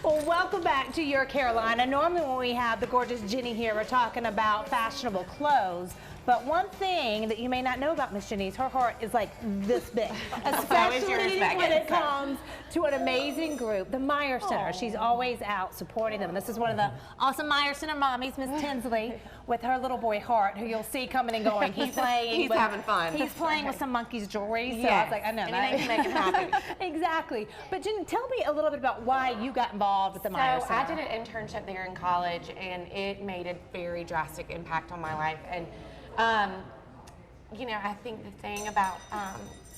Well, welcome back to Your Carolina. Normally when we have the gorgeous Jenny here, we're talking about fashionable clothes. But one thing that you may not know about Miss Jenny's, her heart is like this big, especially when it comes to an amazing group, the Meijer Center. She's always out supporting them. This is one of the awesome Meijer Center mommies, Miss Tinsley, with her little boy Hart, who you'll see coming and going. He's playing. He's having fun. He's playing with some monkey's jewelry. So yes. I was like, I know that. Anything to make him happy. Exactly. But Jenny, tell me a little bit about why you got involved with the Meijer Center. I did an internship there in college, and it made a very drastic impact on my life. And you know, I think the thing about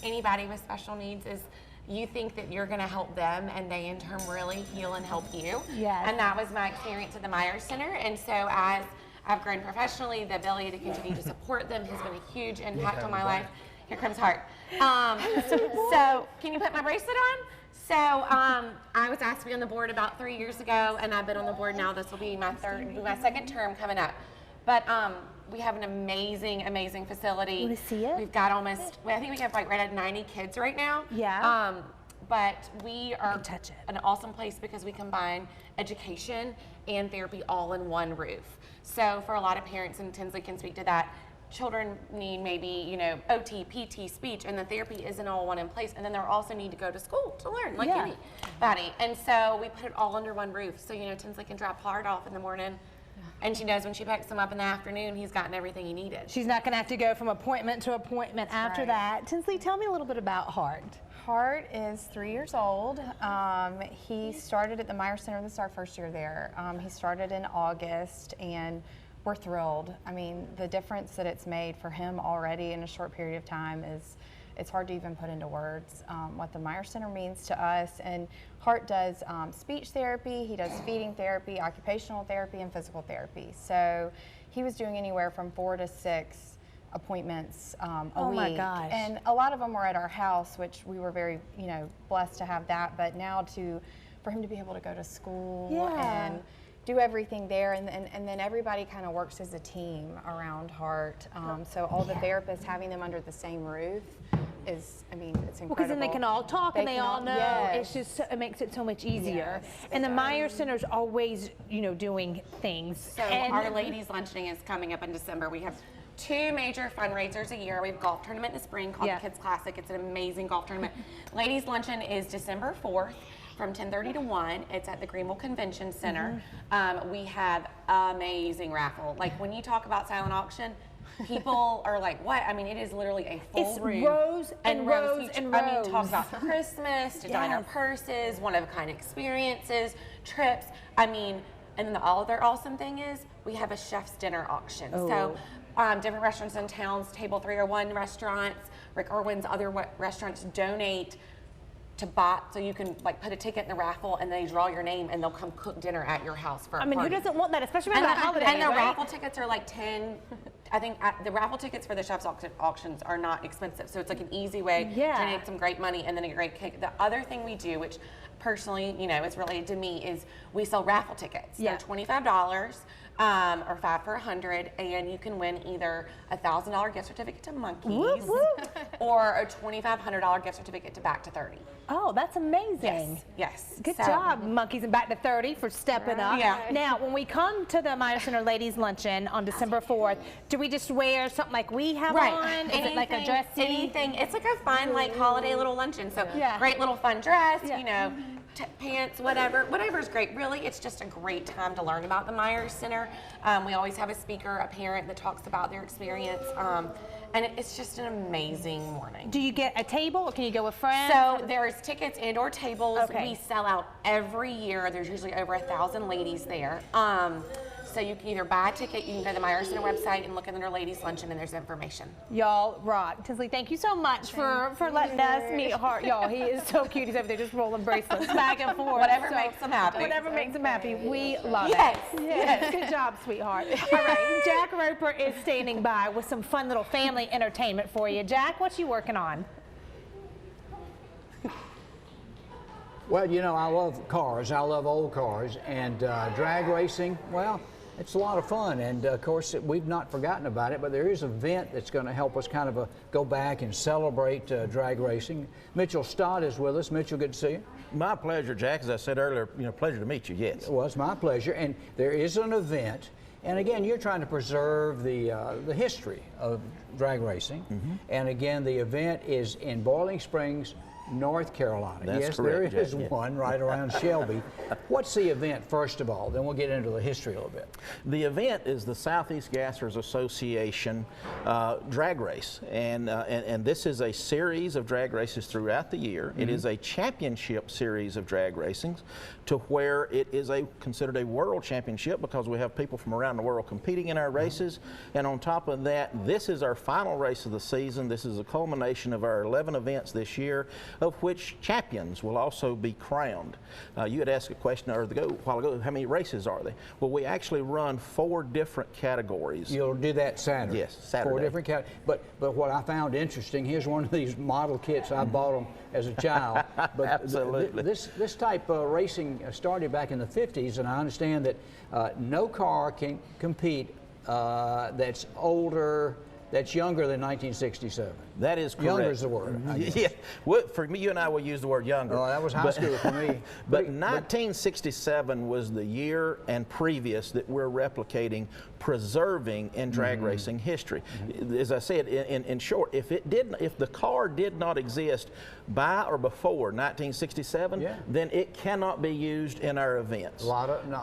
anybody with special needs is you think that you're going to help them, and they in turn really heal and help you. Yes. And that was my experience at the Meijer Center. And so as I've grown professionally, the ability to continue to support them has been a huge impact on my life. Here comes Hart. So can you put my bracelet on? So I was asked to be on the board about 3 years ago, and I've been on the board now. This will be my second term coming up. But we have an amazing, amazing facility. You want to see it? We've got almost, I think we have like right at 90 kids right now. Yeah. But we are touch it. an awesome place because we combine education and therapy all in one roof. So for a lot of parents, and Tinsley can speak to that, children need maybe, you know, OT, PT, speech, and the therapy isn't all one in place. And then they also need to go to school to learn, like anybody. And so we put it all under one roof. So, you know, Tinsley can drop Hart off in the morning, and she knows when she picks him up in the afternoon, he's gotten everything he needed. She's not going to have to go from appointment to appointment after that. Tinsley, tell me a little bit about Hart. Hart is 3 years old. He started at the Meijer Center. This is our first year there. He started in August, and we're thrilled. I mean, the difference that it's made for him already in a short period of time is, it's hard to even put into words what the Meijer Center means to us. And Hart does speech therapy, he does feeding therapy, occupational therapy, and physical therapy. So he was doing anywhere from 4 to 6 appointments a week. Oh my gosh. And a lot of them were at our house, which we were very, you know, blessed to have that. But now for him to be able to go to school and do everything there, and then everybody kind of works as a team around Hart. So all the therapists, having them under the same roof is, I mean, it's incredible. Because then they can all talk and they all know. Yes. It's just, it makes it so much easier. Yes, and the Meijer Center's always, you know, doing things. So our ladies luncheon is coming up in December. We have 2 major fundraisers a year. We have a golf tournament in the spring called the Kids Classic. It's an amazing golf tournament. Ladies luncheon is December 4th. From 10:30 to 1, it's at the Greenville Convention Center. We have amazing raffle. Like when you talk about silent auction, people are like, what? I mean, it is literally a full room. Rows and rows and rows. I mean, talk about Christmas, designer purses, one-of-a-kind experiences, trips. I mean, and then the other awesome thing is we have a chef's dinner auction. So different restaurants in towns, Table 301 restaurants, Rick Irwin's other restaurants donate to buy, so you can like put a ticket in the raffle and they draw your name and they'll come cook dinner at your house for a party. Who doesn't want that, especially around the holidays, and the raffle tickets are like 10, I think the raffle tickets for the chef's auctions are not expensive, so it's like an easy way to make some great money and then a great cake. The other thing we do, which personally, you know, is related to me, is we sell raffle tickets. They're $25 or 5 for $100, and you can win either a $1,000 gift certificate to Monkeys or a $2,500 gift certificate to Back to 30. Oh, that's amazing. Yes. Good job, Monkeys and Back to 30, for stepping up. Now, when we come to the Meijer Center Ladies Luncheon on December 4th, do we just wear something like we have on? Is it like a dressy? Anything. It's like a fun, like holiday little luncheon. So great little fun dress, you know, pants, whatever's great. Really, it's just a great time to learn about the Meijer Center. We always have a speaker, a parent that talks about their experience. And it's just an amazing morning. Do you get a table or can you go with friends? So there's tickets and or tables. We sell out every year. There's usually over 1,000 ladies there. So you can either buy a ticket, you can go to the Meijer Center website and look at their ladies luncheon, and there's information. Y'all rock. Tinsley, thank you so much for letting us meet Hart. Y'all, he is so cute. He's over there just rolling bracelets back and forth. Whatever makes him happy. Whatever makes him happy. We love it. Yes. Good job, sweetheart. All right, Jack Roper is standing by with some fun little family entertainment for you. Jack, what you working on? Well, you know, I love cars. I love old cars, and drag racing, well, it's a lot of fun, and of course we've not forgotten about it, but there is an event that's going to help us kind of go back and celebrate drag racing. Mitchell Stott is with us. Mitchell, good to see you. My pleasure, Jack. As I said earlier, pleasure to meet you. Yes. Well, it's my pleasure. And there is an event, and again, you're trying to preserve the history of drag racing. And again, the event is in Boiling Springs, North Carolina. That's yes, correct, there is Jack, yeah. one right around Shelby. What's the event, first of all? Then we'll get into the history a little bit. The event is the Southeast Gassers Association drag race, and this is a series of drag races throughout the year. It is a championship series of drag racings, to where it is considered a world championship because we have people from around the world competing in our races. And on top of that, this is our final race of the season. This is a culmination of our 11 events this year, of which champions will also be crowned. You had asked a question a while ago, how many races are they? Well, we actually run 4 different categories. You'll do that Saturday. Yes, Saturday. 4 different categories. But what I found interesting, here's one of these model kits. I bought them as a child. But Absolutely. This type of racing started back in the 50s, and I understand that no car can compete that's younger than 1967. That is correct. Younger is the word. I guess. Yeah, well, for me, you and I will use the word younger. Oh, that was high school for me. But 1967 was the year and previous that we're replicating, preserving in drag racing history. As I said, in short, if the car did not exist by or before 1967, then it cannot be used in our events.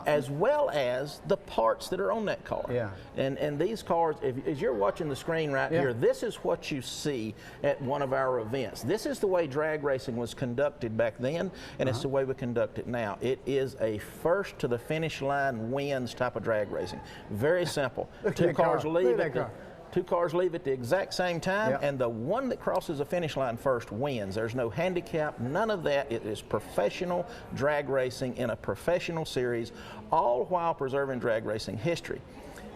As well as the parts that are on that car. Yeah. And these cars, as you're watching the screen right here, this is what you see at one of our events. This is the way drag racing was conducted back then, and it's the way we conduct it now. It is a first to the finish line wins type of drag racing. Very simple. Two cars leave at the exact same time, and the one that crosses the finish line first wins. There's no handicap, none of that. It is professional drag racing in a professional series, all while preserving drag racing history.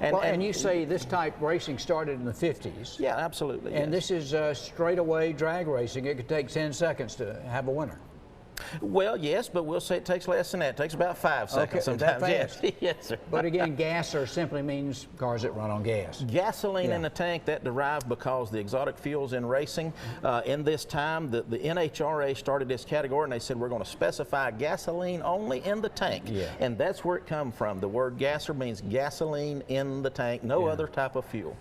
And you say this type racing started in the 50s. Yeah, absolutely. And this is straightaway drag racing. It could take 10 seconds to have a winner. Well, yes, but we'll say it takes less than that. It takes about 5 seconds sometimes. That fast? Yes, sir. But again, gasser simply means cars that run on gas. Gasoline in the tank, that derived because the exotic fuels in racing. In this time, the NHRA started this category, and they said we're going to specify gasoline only in the tank. And that's where it comes from. The word gasser means gasoline in the tank, no other type of fuel.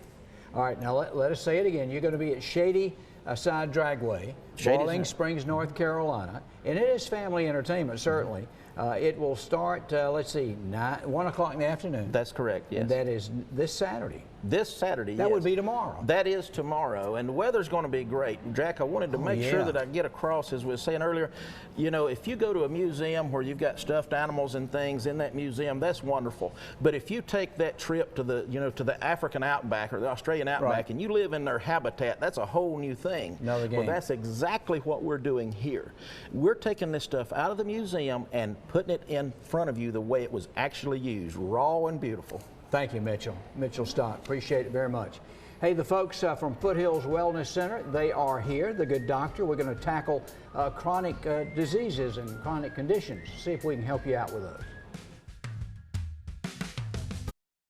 All right, now let us say it again. You're going to be at Shady Side Dragway, Boiling Springs, North Carolina, and it is family entertainment, certainly. It will start, let's see, 1 o'clock in the afternoon. That's correct, yes. And that is this Saturday. This Saturday, That would be tomorrow. That is tomorrow, and the weather's going to be great. Jack, I wanted to make sure that I get across, as we were saying earlier, if you go to a museum where you've got stuffed animals and things in that museum, that's wonderful. But if you take that trip to the African outback or the Australian outback and you live in their habitat, that's a whole new thing. Another game. Well, that's exactly what we're doing here. We're taking this stuff out of the museum and putting it in front of you the way it was actually used, raw and beautiful. Thank you, Mitchell. Mitchell Stott. Appreciate it very much. Hey, the folks from Foothills Wellness Center, they are here, the good doctor. We're going to tackle chronic diseases and chronic conditions. See if we can help you out with those.